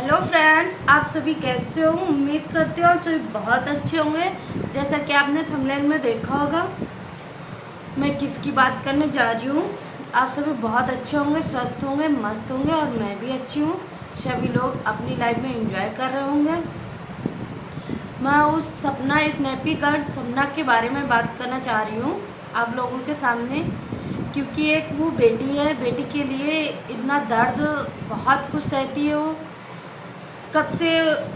Hello friends, आप सभी कैसे हो। उम्मीद करते हो आप सभी बहुत अच्छे होंगे। जैसा कि आपने थंबनेल में देखा होगा, मैं किसकी बात करने जा रही हूँ। आप सभी बहुत अच्छे होंगे, स्वस्थ होंगे, मस्त होंगे और मैं भी अच्छी हूँ। सभी लोग अपनी लाइफ में एंजॉय कर रहे होंगे। मैं उस सपना स्नैपी कार्ड सपना के बारे में बात करना चाह रही हूँ आप लोगों के सामने, क्योंकि एक वो बेटी है। बेटी के लिए इतना दर्द, बहुत कुछ सहती है वो। कब से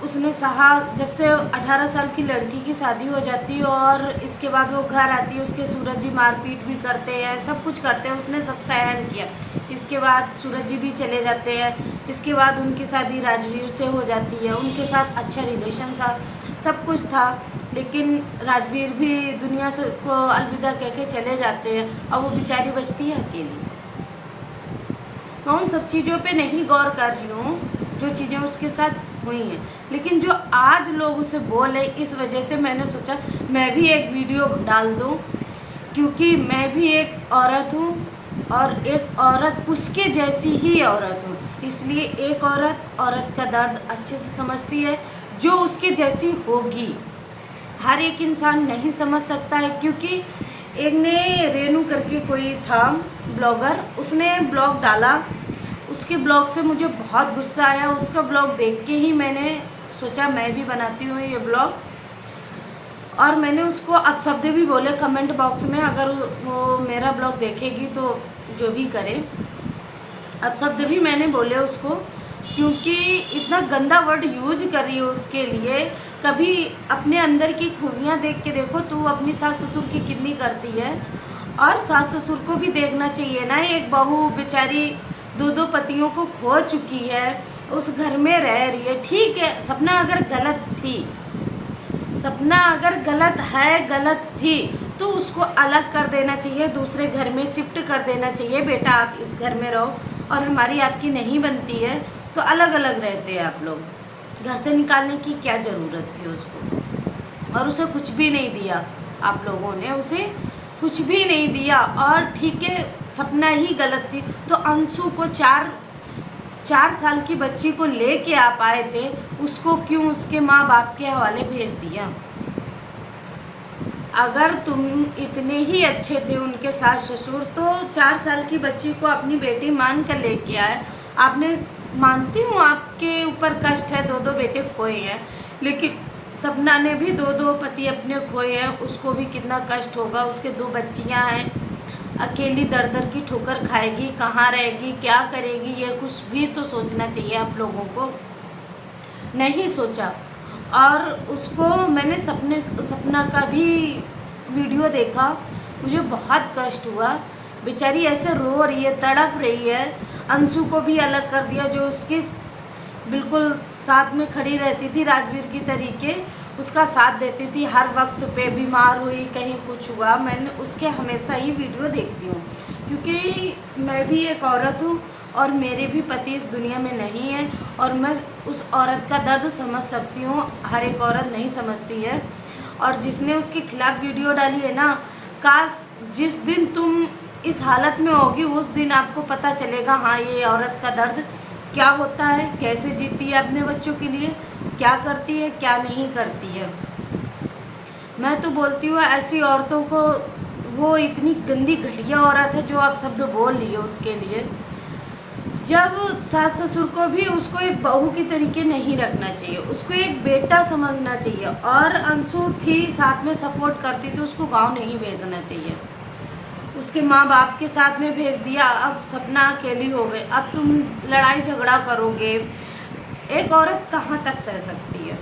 उसने सहा, जब से 18 साल की लड़की की शादी हो जाती है और इसके बाद वो घर आती है, उसके सूरज जी मारपीट भी करते हैं, सब कुछ करते हैं, उसने सब सहन किया। इसके बाद सूरज जी भी चले जाते हैं। इसके बाद उनकी शादी राजवीर से हो जाती है, उनके साथ अच्छा रिलेशन था, सब कुछ था। लेकिन राजवीर भी दुनिया से को अलविदा कह के चले जाते हैं और वो बेचारी बचती है अकेली। मैं उन सब चीज़ों पे नहीं गौर कर रही हूँ जो चीज़ें उसके साथ हुई हैं, लेकिन जो आज लोग उसे बोले, इस वजह से मैंने सोचा मैं भी एक वीडियो डाल दूँ, क्योंकि मैं भी एक औरत हूँ और एक औरत उसके जैसी ही औरत हूँ। इसलिए एक औरत का दर्द अच्छे से समझती है जो उसके जैसी होगी। हर एक इंसान नहीं समझ सकता है, क्योंकि एक ने रेनू करके कोई था ब्लॉगर, उसने ब्लॉग डाला। उसके ब्लॉग से मुझे बहुत गुस्सा आया। उसका ब्लॉग देख के ही मैंने सोचा मैं भी बनाती हूँ ये ब्लॉग। और मैंने उसको अपशब्द भी बोले कमेंट बॉक्स में, अगर वो मेरा ब्लॉग देखेगी तो जो भी करे, अपशब्द भी मैंने बोले उसको, क्योंकि इतना गंदा वर्ड यूज कर रही है उसके लिए। कभी अपने अंदर की खूबियाँ देख के देखो, तू अपनी सास ससुर की कितनी करती है। और सास ससुर को भी देखना चाहिए ना। एक बहू बेचारी दो दो पतियों को खो चुकी है, उस घर में रह रही है। ठीक है, सपना अगर गलत थी, सपना अगर गलत है, गलत थी, तो उसको अलग कर देना चाहिए, दूसरे घर में शिफ्ट कर देना चाहिए। बेटा आप इस घर में रहो और हमारी आपकी नहीं बनती है तो अलग अलग रहते हैं आप लोग। घर से निकालने की क्या ज़रूरत थी उसको। और उसे कुछ भी नहीं दिया, आप लोगों ने उसे कुछ भी नहीं दिया। और ठीक है, सपना ही गलत थी तो अंशु को 4 साल की बच्ची को लेके आप आए थे, उसको क्यों उसके माँ बाप के हवाले भेज दिया। अगर तुम इतने ही अच्छे थे उनके सास ससुर, तो 4 साल की बच्ची को अपनी बेटी मान कर लेके आए। आपने, मानती हूँ आपके ऊपर कष्ट है, दो दो बेटे खोए हैं, लेकिन सपना ने भी दो दो पति अपने खोए हैं। उसको भी कितना कष्ट होगा। उसके 2 बच्चियाँ हैं, अकेली दर दर की ठोकर खाएगी, कहाँ रहेगी, क्या करेगी, ये कुछ भी तो सोचना चाहिए आप लोगों को। नहीं सोचा। और उसको मैंने सपना का भी वीडियो देखा, मुझे बहुत कष्ट हुआ। बेचारी ऐसे रो रही है, तड़प रही है। अंशु को भी अलग कर दिया, जो उसके बिल्कुल साथ में खड़ी रहती थी राजवीर की तरीके, उसका साथ देती थी हर वक्त पे। बीमार हुई, कहीं कुछ हुआ, मैंने उसके हमेशा ही वीडियो देखती हूँ, क्योंकि मैं भी एक औरत हूँ और मेरे भी पति इस दुनिया में नहीं है। और मैं उस औरत का दर्द समझ सकती हूँ, हर एक औरत नहीं समझती है। और जिसने उसके खिलाफ वीडियो डाली है ना, काश जिस दिन तुम इस हालत में होगी उस दिन आपको पता चलेगा, हाँ ये औरत का दर्द क्या होता है, कैसे जीती है अपने बच्चों के लिए, क्या करती है, क्या नहीं करती है। मैं तो बोलती हूँ ऐसी औरतों को, वो इतनी गंदी घटिया औरत है जो आप शब्द बोल लिए उसके लिए। जब सास ससुर को भी उसको एक बहू की तरीके नहीं रखना चाहिए, उसको एक बेटा समझना चाहिए। और अंशु थी साथ में सपोर्ट करती, तो उसको गांव नहीं भेजना चाहिए। उसके माँ बाप के साथ में भेज दिया, अब सपना अकेली हो गई। अब तुम लड़ाई झगड़ा करोगे, एक औरत कहाँ तक सह सकती है।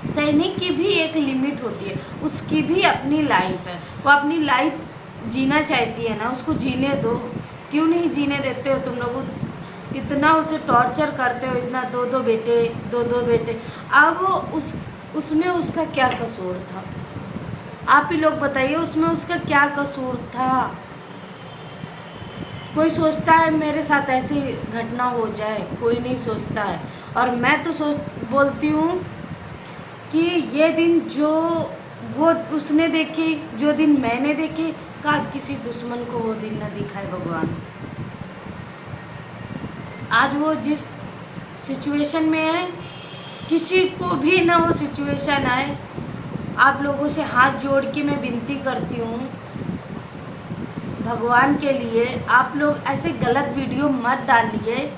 सहने की भी एक लिमिट होती है, उसकी भी अपनी लाइफ है, वो अपनी लाइफ जीना चाहती है ना, उसको जीने दो। क्यों नहीं जीने देते हो तुम लोग। इतना उसे टॉर्चर करते हो, इतना दो दो बेटे, दो दो बेटे। अब उसमें उसका क्या कसूर था, आप ही लोग बताइए, उसमें उसका क्या कसूर था। कोई सोचता है मेरे साथ ऐसी घटना हो जाए, कोई नहीं सोचता है। और मैं तो बोलती हूँ कि ये दिन जो वो उसने देखे, जो दिन मैंने देखे, काश किसी दुश्मन को वो दिन न दिखाए भगवान। आज वो जिस सिचुएशन में है, किसी को भी ना वो सिचुएशन आए, आप लोगों से हाथ जोड़ के मैं विनती करती हूँ, भगवान के लिए आप लोग ऐसे गलत वीडियो मत डालिए।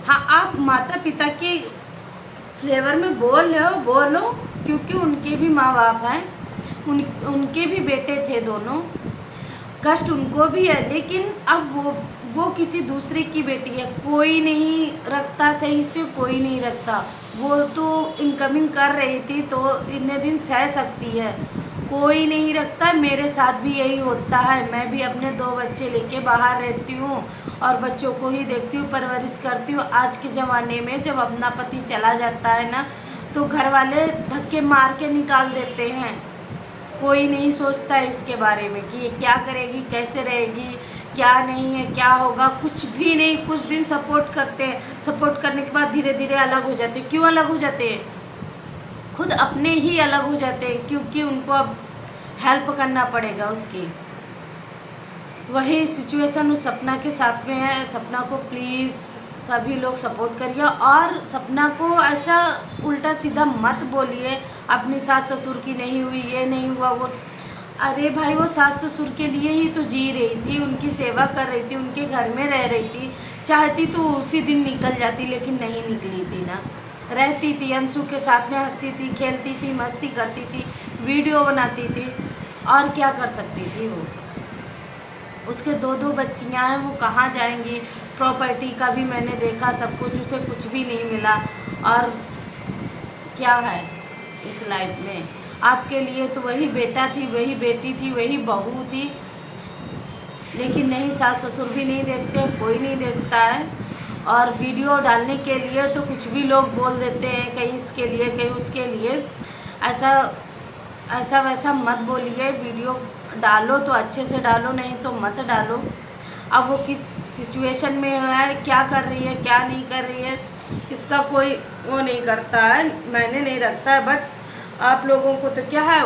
हाँ, आप माता पिता के फ्लेवर में बोल रहे हो, बोलो, क्योंकि उनके भी माँ बाप हैं, उनके भी बेटे थे दोनों, कष्ट उनको भी है, लेकिन अब वो किसी दूसरे की बेटी है, कोई नहीं रखता सही से, कोई नहीं रखता। वो तो इनकमिंग कर रही थी तो इतने दिन सह सकती है, कोई नहीं रखता। मेरे साथ भी यही होता है, मैं भी अपने 2 बच्चे लेके बाहर रहती हूँ और बच्चों को ही देखती हूँ, परवरिश करती हूँ। आज के ज़माने में जब अपना पति चला जाता है ना, तो घर वाले धक्के मार के निकाल देते हैं, कोई नहीं सोचता है इसके बारे में कि ये क्या करेगी, कैसे रहेगी, क्या नहीं है, क्या होगा, कुछ भी नहीं। कुछ दिन सपोर्ट करते हैं, सपोर्ट करने के बाद धीरे धीरे अलग हो जाते हैं। क्यों अलग हो जाते हैं? खुद अपने ही अलग हो जाते हैं, क्योंकि उनको अब हेल्प करना पड़ेगा उसकी। वही सिचुएशन उस सपना के साथ में है। सपना को प्लीज़ सभी लोग सपोर्ट करिए, और सपना को ऐसा उल्टा सीधा मत बोलिए अपनी सास ससुर की नहीं हुई, ये नहीं हुआ, वो। अरे भाई, वो सास ससुर के लिए ही तो जी रही थी, उनकी सेवा कर रही थी, उनके घर में रह रही थी। चाहती तो उसी दिन निकल जाती, लेकिन नहीं निकली थी ना, रहती थी, अंशु के साथ में हंसती थी, खेलती थी, मस्ती करती थी, वीडियो बनाती थी, और क्या कर सकती थी वो। उसके 2 बच्चियाँ हैं, वो कहाँ जाएंगी। प्रॉपर्टी का भी मैंने देखा सब कुछ, उसे कुछ भी नहीं मिला। और क्या है इस लाइफ में? आपके लिए तो वही बेटा थी, वही बेटी थी, वही बहू थी, लेकिन नहीं, सास ससुर भी नहीं देखते, कोई नहीं देखता है। और वीडियो डालने के लिए तो कुछ भी लोग बोल देते हैं, कहीं इसके लिए, कहीं उसके लिए। ऐसा वैसा मत बोलिए। वीडियो डालो तो अच्छे से डालो, नहीं तो मत डालो। अब वो किस सिचुएशन में है, क्या कर रही है, क्या नहीं कर रही है, इसका कोई वो नहीं करता है, मैंने नहीं रखता है। बट आप लोगों को तो क्या है,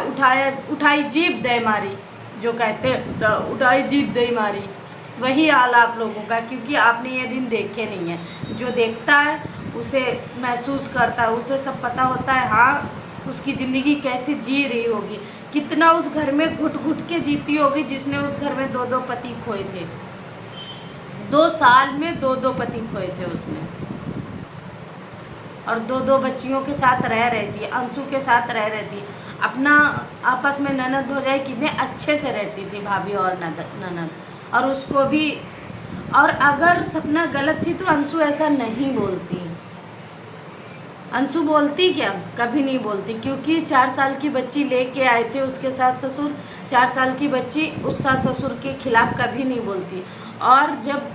उठाई जीभ दे मारी, जो कहते हैं उठाई जीभ दे मारी, वही हाल आप लोगों का। क्योंकि आपने ये दिन देखे नहीं है। जो देखता है उसे महसूस करता है, उसे सब पता होता है, हाँ, उसकी ज़िंदगी कैसे जी रही होगी, कितना उस घर में घुट घुट के जीती होगी, जिसने उस घर में 2 पति खोए थे। 2 साल में 2 पति खोए थे उसने, और 2 बच्चियों के साथ रह रही थी, अंशु के साथ रह रही थी। अपना आपस में ननद भौजाई कितने अच्छे से रहती थी, भाभी और ननद। और उसको भी, और अगर सपना गलत थी तो अंशु ऐसा नहीं बोलती। अंशु बोलती क्या? कभी नहीं बोलती, क्योंकि 4 साल की बच्ची लेके आए थे उसके सास ससुर। 4 साल की बच्ची उस सास ससुर के खिलाफ कभी नहीं बोलती। और जब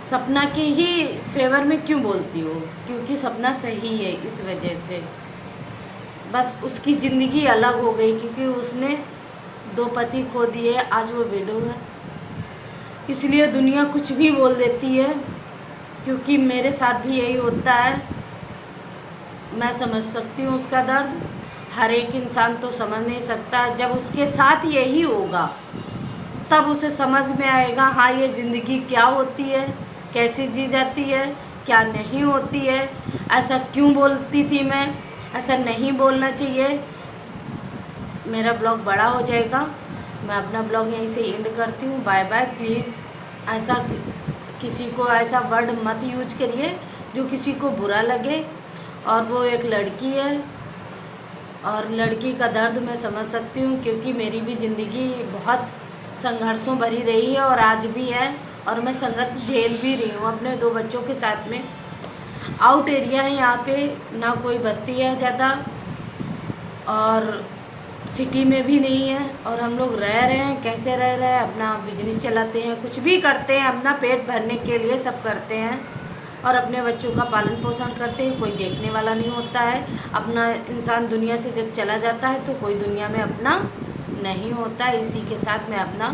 सपना के ही फेवर में क्यों बोलती हो? क्योंकि सपना सही है, इस वजह से। बस उसकी ज़िंदगी अलग हो गई, क्योंकि उसने 2 पति खो दिए, आज वो विडो है। इसलिए दुनिया कुछ भी बोल देती है, क्योंकि मेरे साथ भी यही होता है। मैं समझ सकती हूँ उसका दर्द, हर एक इंसान तो समझ नहीं सकता। जब उसके साथ यही होगा तब उसे समझ में आएगा, हाँ, ये ज़िंदगी क्या होती है, कैसे जी जाती है, क्या नहीं होती है, ऐसा क्यों बोलती थी मैं, ऐसा नहीं बोलना चाहिए। मेरा ब्लॉग बड़ा हो जाएगा, मैं अपना ब्लॉग यहीं से एंड करती हूँ। Bye bye. प्लीज़ ऐसा किसी को ऐसा वर्ड मत यूज करिए जो किसी को बुरा लगे। और वो एक लड़की है, और लड़की का दर्द मैं समझ सकती हूँ, क्योंकि मेरी भी ज़िंदगी बहुत संघर्षों भरी रही है, और आज भी है, और मैं संघर्ष झेल भी रही हूँ अपने 2 बच्चों के साथ में। आउट एरिया है यहाँ पे, ना कोई बस्ती है ज़्यादा, और सिटी में भी नहीं है। और हम लोग रह रहे हैं, कैसे रह रहे हैं, अपना बिजनेस चलाते हैं, कुछ भी करते हैं, अपना पेट भरने के लिए सब करते हैं, और अपने बच्चों का पालन पोषण करते हैं। कोई देखने वाला नहीं होता है। अपना इंसान दुनिया से जब चला जाता है तो कोई दुनिया में अपना नहीं होता है। इसी के साथ मैं अपना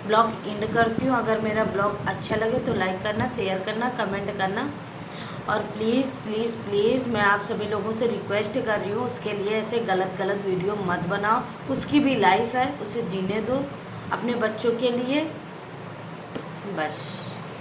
ब्लॉग एंड करती हूँ। अगर मेरा ब्लॉग अच्छा लगे तो लाइक करना, शेयर करना, कमेंट करना, और प्लीज़ प्लीज़ प्लीज़ मैं आप सभी लोगों से रिक्वेस्ट कर रही हूँ, उसके लिए ऐसे गलत वीडियो मत बनाओ। उसकी भी लाइफ है, उसे जीने दो अपने बच्चों के लिए, बस।